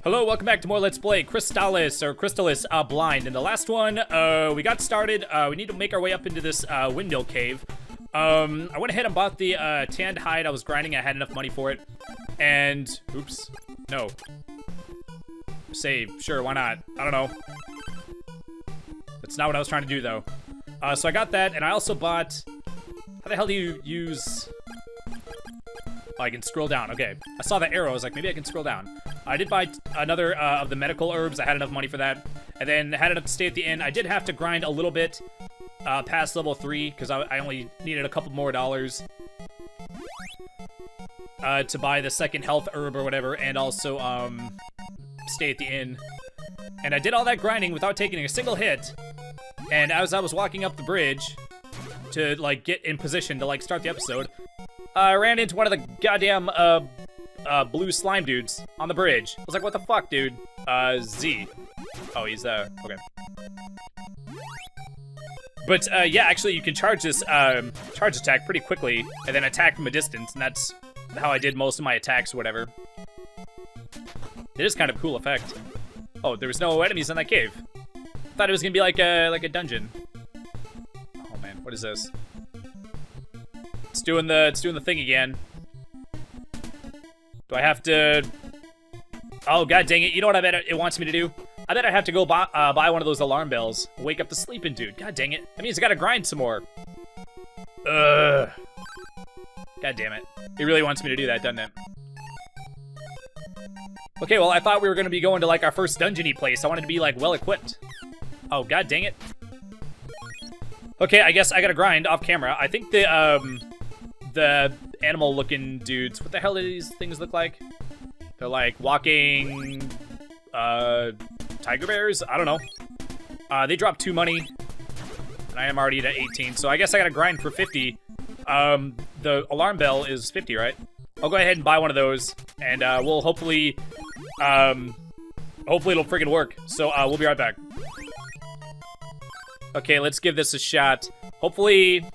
Hello, welcome back to more Let's Play Crystalis Blind. In the last one, we got started. We need to make our way up into this windmill cave. I went ahead and bought the tanned hide. I was grinding. I had enough money for it. And, oops, no. Save, sure, why not? I don't know. That's not what I was trying to do, though. So I got that, and I also bought... How the hell do you use... Oh, I can scroll down. Okay. I saw the arrow. I was like, maybe I can scroll down. I did buy another of the medical herbs. I had enough money for that. And then had enough to stay at the inn. I did have to grind a little bit past level 3 because I only needed a couple more dollars to buy the second health herb or whatever, and also stay at the inn. And I did all that grinding without taking a single hit. And as I was walking up the bridge to like get in position to like start the episode, I ran into one of the goddamn blue slime dudes on the bridge. I was like, what the fuck, dude? Z. Oh, he's okay. But yeah, actually you can charge this charge attack pretty quickly and then attack from a distance, and that's how I did most of my attacks or whatever. It is kind of a cool effect. Oh, there was no enemies in that cave. Thought it was gonna be like a dungeon. Oh man, what is this? It's doing the thing again. Do I have to... Oh, god dang it. You know what I bet it wants me to do? I bet I have to go buy one of those alarm bells. Wake up the sleeping dude. God dang it. That means I gotta grind some more. Ugh. God damn it. It really wants me to do that, doesn't it? Okay, well, I thought we were gonna be going to, like, our first dungeon-y place. I wanted to be, like, well-equipped. Oh, god dang it. Okay, I guess I gotta grind off camera. I think the animal-looking dudes, what the hell do these things look like? They're like walking tiger bears? I don't know. They drop 2 money, and I am already at 18, so I guess I gotta grind for 50. The alarm bell is 50, right? I'll go ahead and buy one of those, and we'll hopefully it'll friggin' work. So we'll be right back. Okay, let's give this a shot. Hopefully...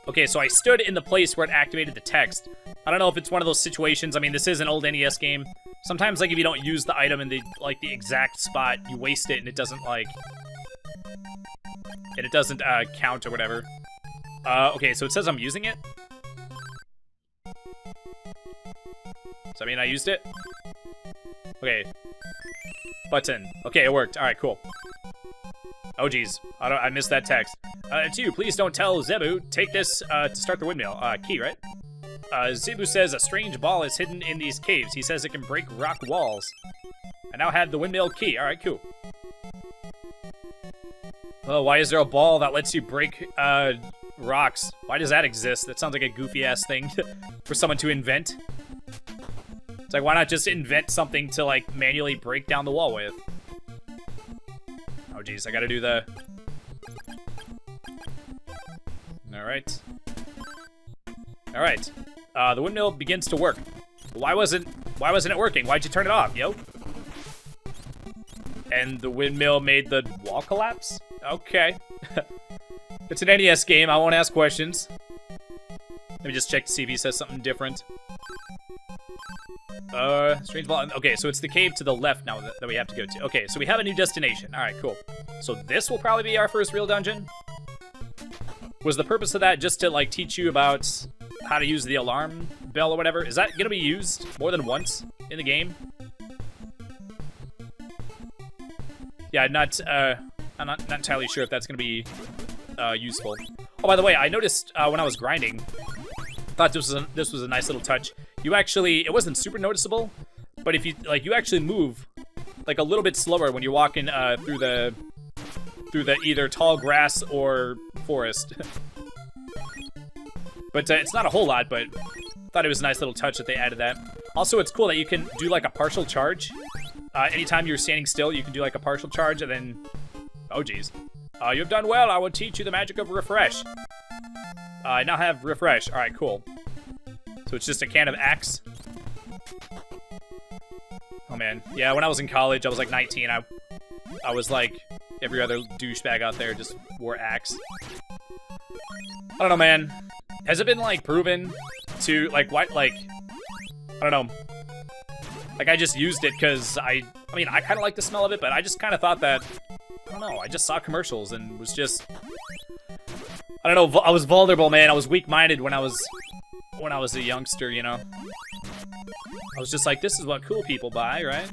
Okay, so I stood in the place where it activated the text. I don't know if it's one of those situations. I mean, this is an old NES game. Sometimes, like, if you don't use the item in the exact spot, you waste it and it doesn't, like... And it doesn't, count or whatever. Okay, so it says I'm using it? Does that mean I used it? Okay. Button. Okay, it worked. Alright, cool. Oh, geez. I missed that text. Two, please don't tell Zebu. Take this to start the windmill. Key, right? Zebu says a strange ball is hidden in these caves. He says it can break rock walls. I now have the windmill key. All right, cool. Oh, why is there a ball that lets you break rocks? Why does that exist? That sounds like a goofy-ass thing for someone to invent. It's like, why not just invent something to, like, manually break down the wall with? Oh, geez, I gotta do the... Alright. Alright. The windmill begins to work. Why wasn't it working? Why'd you turn it off, yo? And the windmill made the wall collapse? Okay. It's an NES game, I won't ask questions. Let me just check to see if he says something different. Strange ball. Okay, so it's the cave to the left now that we have to go to. Okay, so we have a new destination. Alright, cool. So this will probably be our first real dungeon? Was the purpose of that just to, like, teach you about how to use the alarm bell or whatever? Is that gonna be used more than once in the game? Yeah, I'm not entirely sure if that's gonna be useful. Oh, by the way, I noticed when I was grinding, thought this was a nice little touch. You actually, it wasn't super noticeable, but if you, like, you actually move, like, a little bit slower when you're walking through the either tall grass or forest. But it's not a whole lot, but thought it was a nice little touch that they added that. Also, it's cool that you can do, like, a partial charge. Anytime you're standing still, you can do, like, a partial charge, and then... Oh, geez. You've done well. I will teach you the magic of refresh. I now have refresh. All right, cool. So it's just a can of Axe. Oh, man. Yeah, when I was in college, I was, like, 19. I was, like, every other douchebag out there, just wore Axe. I don't know, man. Has it been, like, proven to, like, what, like, I don't know. Like, I just used it because I mean, I kind of like the smell of it, but I just kind of thought that, I don't know, I just saw commercials and was just, I don't know, I was vulnerable, man. I was weak-minded when I was a youngster, you know? I was just like, this is what cool people buy, right?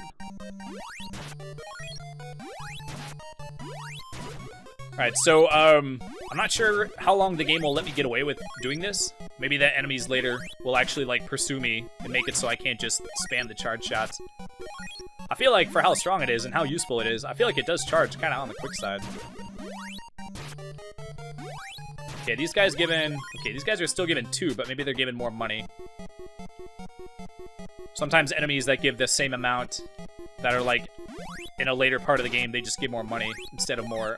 Alright, so, I'm not sure how long the game will let me get away with doing this. Maybe the enemies later will actually, like, pursue me and make it so I can't just spam the charge shots. I feel like for how strong it is and how useful it is, I feel like it does charge kind of on the quick side. Okay, these guys are still giving 2, but maybe they're giving more money. Sometimes enemies that give the same amount that are, like, in a later part of the game, they just give more money instead of more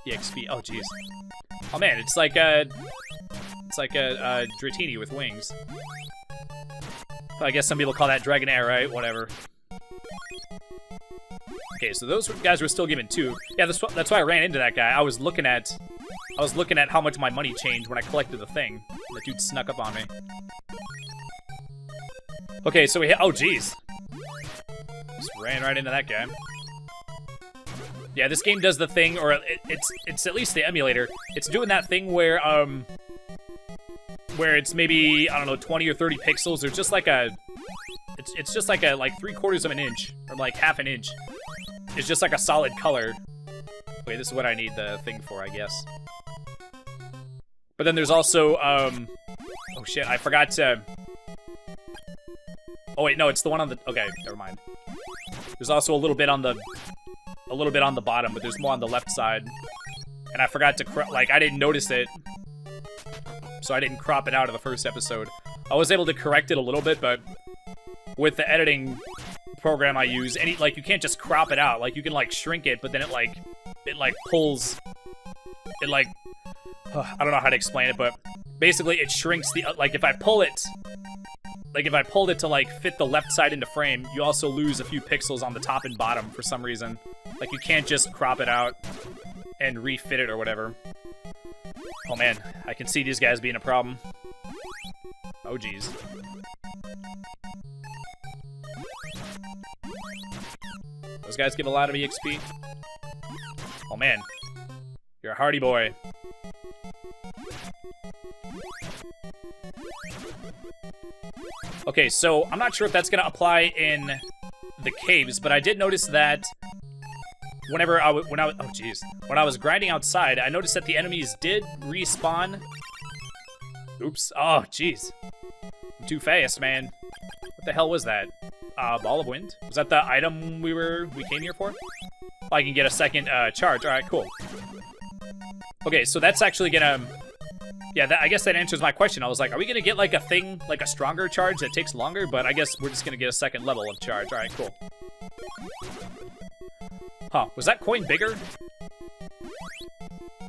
EXP. Oh, jeez. Oh, man, it's like a Dratini with wings. I guess some people call that Dragonair, right? Whatever. Okay, so those guys were still giving 2. Yeah, that's why I ran into that guy. I was looking at how much my money changed when I collected the thing. That dude snuck up on me. Okay, so oh, jeez. Just ran right into that guy. Yeah, this game does the thing, or it's at least the emulator. It's doing that thing where it's maybe, I don't know, 20 or 30 pixels, or just like it's just like a 3/4 of an inch, or like half an inch. It's just like a solid color. Wait, this is what I need the thing for, I guess. But then there's also, oh shit, I forgot to... Oh wait, no, it's the one on the... Okay, never mind. There's also a little bit on the bottom, but there's more on the left side. And I forgot to, I didn't notice it. So I didn't crop it out of the first episode. I was able to correct it a little bit, but with the editing program I use, you can't just crop it out. Like, you can, shrink it, but then it pulls... I don't know how to explain it, but basically it shrinks the, if I pull it, if I pulled it to, fit the left side into frame, you also lose a few pixels on the top and bottom for some reason. Like, you can't just crop it out and refit it or whatever. Oh man, I can see these guys being a problem. Oh geez. Those guys give a lot of EXP. Oh man, you're a hardy boy. Okay, so I'm not sure if that's gonna apply in the caves, but I did notice that when I was grinding outside, I noticed that the enemies did respawn. Oops. Oh, jeez. I'm too fast, man. What the hell was that? Ball of wind? Was that the item we came here for? Oh, I can get a second charge. All right, cool. Okay, so that's actually gonna... Yeah, I guess that answers my question. I was like, are we gonna get a thing, a stronger charge that takes longer? But I guess we're just gonna get a second level of charge. All right, cool. Huh, was that coin bigger?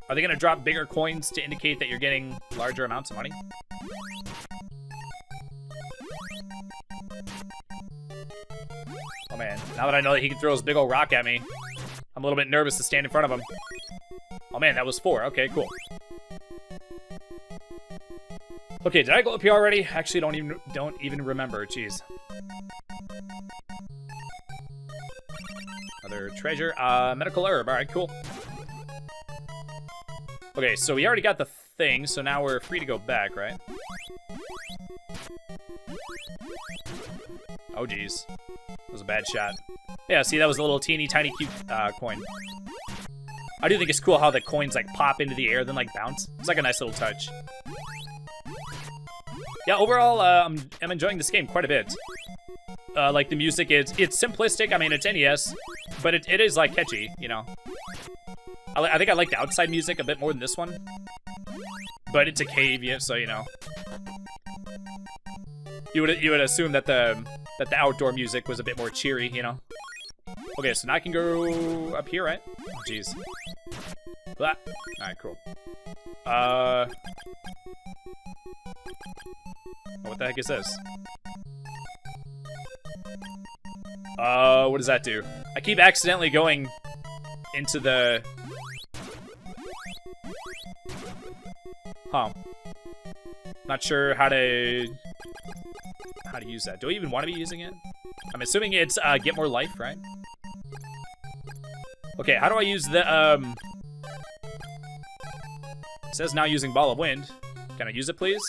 Are they gonna drop bigger coins to indicate that you're getting larger amounts of money? Oh man, now that I know that he can throw his big old rock at me, I'm a little bit nervous to stand in front of him. Oh man, that was 4. Okay, cool. Okay, did I go up here already? Actually, don't even remember. Jeez. Another treasure. Medical herb. All right, cool. Okay, so we already got the thing, so now we're free to go back, right? Oh, geez. That was a bad shot. Yeah, see, that was a little teeny tiny cute coin. I do think it's cool how the coins pop into the air, then bounce. It's a nice little touch. Yeah, overall, I'm enjoying this game quite a bit. The music it's simplistic. I mean, it's NES, but it is catchy, you know. I think I like the outside music a bit more than this one, but it's a cave, yeah, so you know. You would assume that the outdoor music was a bit more cheery, you know. Okay, so now I can go up here, right? Oh, jeez. All right, cool. What the heck is this? What does that do? I keep accidentally going into the... Huh. Not sure how to use that. Do I even want to be using it? I'm assuming it's get more life, right? Okay, how do I use the It says now using Ball of Wind. Can I use it, please?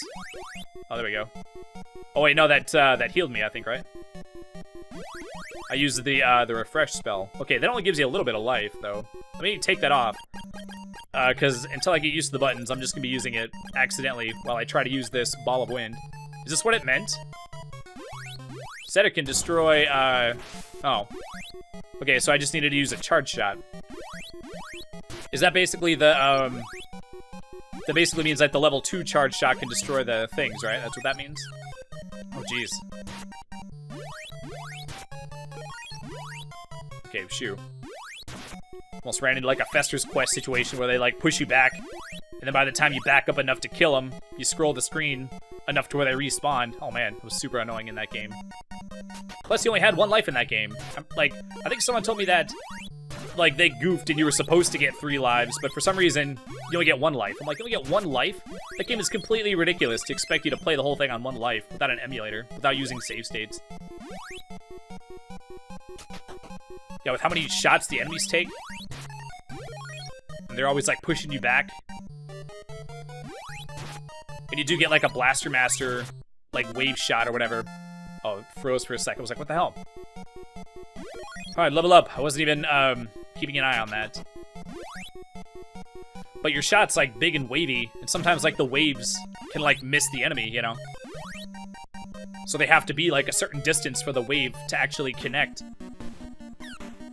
Oh, there we go. Oh wait, no, that healed me, I think, right? I used the refresh spell. Okay, that only gives you a little bit of life, though. Let me take that off. Because until I get used to the buttons, I'm just going to be using it accidentally while I try to use this Ball of Wind. Is this what it meant? Said it can destroy, oh. Okay, so I just needed to use a charge shot. Is that basically the, that basically means that the level 2 charge shot can destroy the things, right? That's what that means? Oh, jeez. Okay, shoo. Almost ran into like a Fester's Quest situation where they like push you back, and then by the time you back up enough to kill them, you scroll the screen enough to where they respawn. Oh man, it was super annoying in that game. Plus, you only had 1 life in that game. I think someone told me that, like, they goofed and you were supposed to get 3 lives, but for some reason, you only get 1 life. I'm like, you only get 1 life? That game is completely ridiculous to expect you to play the whole thing on 1 life without an emulator, without using save states. Yeah, with how many shots the enemies take. And they're always, like, pushing you back. And you do get, like, a Blaster Master, like, wave shot or whatever. Oh, it froze for a second. I was like, what the hell? Alright, level up. I wasn't even, keeping an eye on that. But your shot's, like, big and wavy, and sometimes, like, the waves can, like, miss the enemy, you know? So they have to be, like, a certain distance for the wave to actually connect.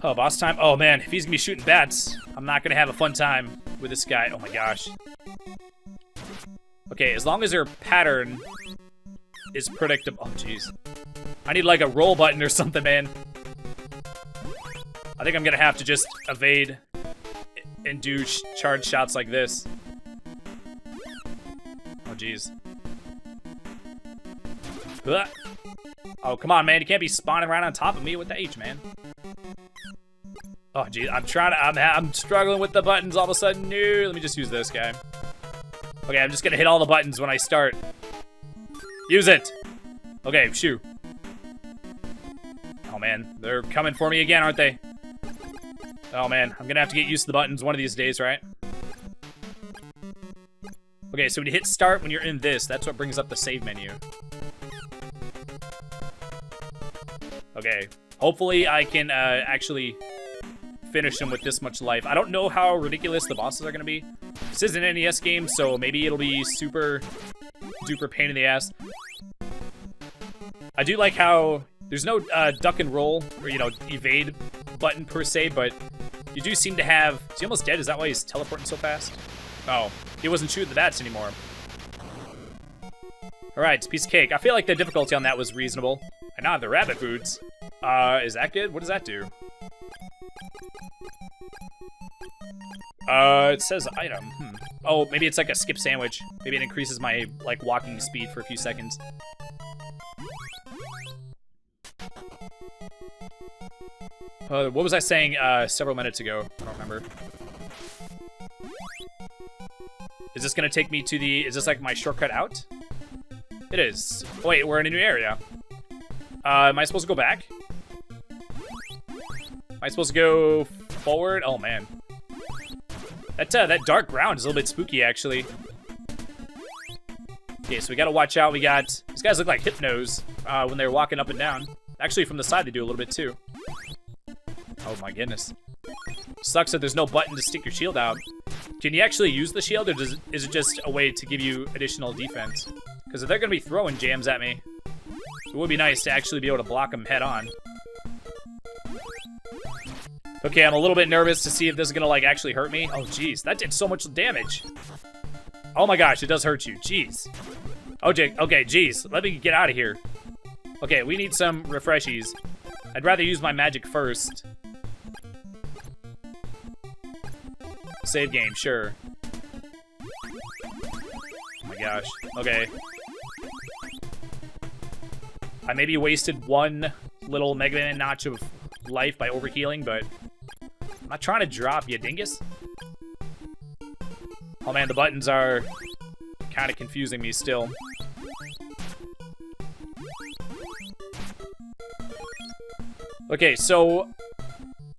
Oh, boss time? Oh, man, if he's gonna be shooting bats, I'm not gonna have a fun time with this guy. Oh, my gosh. Okay, as long as their pattern is predictable. Oh, jeez. I need, like, a roll button or something, man. I think I'm gonna have to just evade and do charge shots like this. Oh, jeez. Oh, come on, man. You can't be spawning right on top of me with the H, man. Oh, geez. I'm struggling with the buttons all of a sudden. No, let me just use this guy. Okay, I'm just gonna hit all the buttons when I start. Use it. Okay, shoo. Oh, man. They're coming for me again, aren't they? Oh, man. I'm gonna have to get used to the buttons one of these days, right? Okay, so when you hit start, when you're in this, that's what brings up the save menu. Okay. Hopefully I can actually finish them with this much life. I don't know how ridiculous the bosses are gonna be. This is an NES game, so maybe it'll be super duper pain in the ass. I do like how there's no duck and roll or, you know, evade button per se, but you do seem to have... Is he almost dead? Is that why he's teleporting so fast? Oh, he wasn't shooting the bats anymore. Alright, it's a piece of cake. I feel like the difficulty on that was reasonable. And now I have the rabbit boots. Is that good? What does that do? It says item. Oh, maybe it's like a skip sandwich. Maybe it increases my, like, walking speed for a few seconds. What was I saying several minutes ago? I don't remember. Is this gonna take me to the... Is this like my shortcut out? It is. Oh, wait, we're in a new area. Am I supposed to go back? Am I supposed to go forward? Oh, man. That dark ground is a little bit spooky, actually. Okay, so we gotta watch out. We got... These guys look like hypnos when they're walking up and down. Actually, from the side, they do a little bit, too. Oh, my goodness. Sucks that there's no button to stick your shield out. Can you actually use the shield, or is it just a way to give you additional defense? Because if they're going to be throwing jams at me, it would be nice to actually be able to block them head on. Okay, I'm a little bit nervous to see if this is going to, like, actually hurt me. Oh, jeez, that did so much damage. Oh, my gosh, it does hurt you. Jeez. Okay, jeez, let me get out of here. Okay, we need some refreshies. I'd rather use my magic first. Save game, sure. Oh my gosh. Okay. I maybe wasted one little Mega Man notch of life by overhealing, but I'm not trying to drop you, dingus. Oh man, the buttons are kind of confusing me still. Okay, so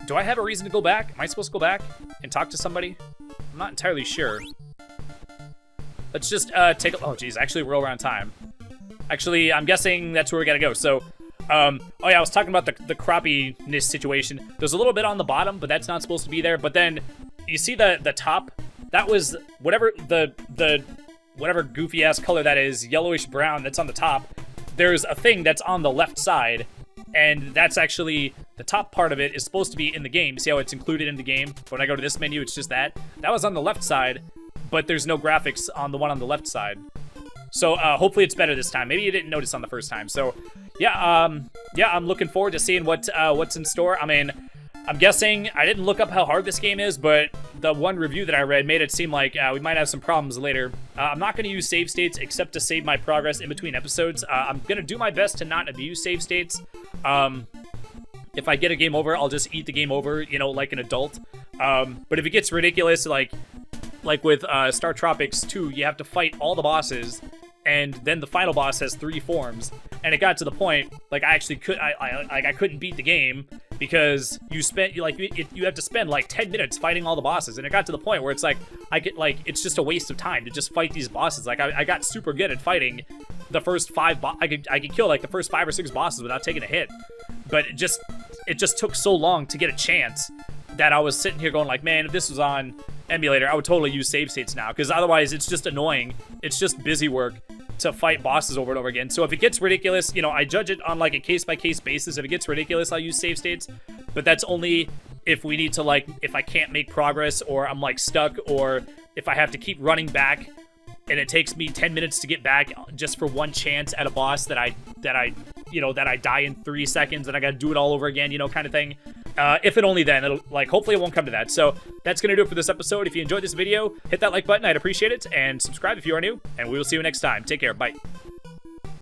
do I have a reason to go back? Am I supposed to go back and talk to somebody? I'm not entirely sure. Let's just take a... Oh, geez. Actually, we're over on time. Actually, I'm guessing that's where we gotta go. So, oh yeah, I was talking about the crappiness situation. There's a little bit on the bottom, but that's not supposed to be there. But then, you see the top? That was whatever whatever goofy-ass color that is, yellowish brown, that's on the top. There's a thing that's on the left side, and that's actually... The top part of it is supposed to be in the game. See how it's included in the game? When I go to this menu, it's just that. That was on the left side, but there's no graphics on the one on the left side. So hopefully it's better this time. Maybe you didn't notice on the first time. So yeah, I'm looking forward to seeing what's in store. I mean, I'm guessing, I didn't look up how hard this game is, but the one review that I read made it seem like we might have some problems later. I'm not going to use save states except to save my progress in between episodes. I'm going to do my best to not abuse save states. If I get a game over, I'll just eat the game over, you know, like an adult. But if it gets ridiculous, like with Star Tropics 2, you have to fight all the bosses, and then the final boss has 3 forms. And it got to the point, like, I couldn't beat the game because you have to spend like 10 minutes fighting all the bosses. And it got to the point where it's like, it's just a waste of time to just fight these bosses. Like, I got super good at fighting the first 5 I could kill like the first 5 or 6 bosses without taking a hit. But it just took so long to get a chance that I was sitting here going like, man, if this was on emulator, I would totally use save states now, because otherwise it's just annoying. It's just busy work to fight bosses over and over again. So if it gets ridiculous, you know, I judge it on like a case-by-case basis. If it gets ridiculous, I'll use save states, but that's only if we need to, like, if I can't make progress, or I'm like stuck, or if I have to keep running back and it takes me 10 minutes to get back just for one chance at a boss that I die in 3 seconds and I gotta do it all over again, you know, kind of thing. If and only then, it'll, like, hopefully it won't come to that. So that's gonna do it for this episode. If you enjoyed this video, hit that like button, I'd appreciate it, and subscribe if you are new, and we will see you next time. Take care, bye.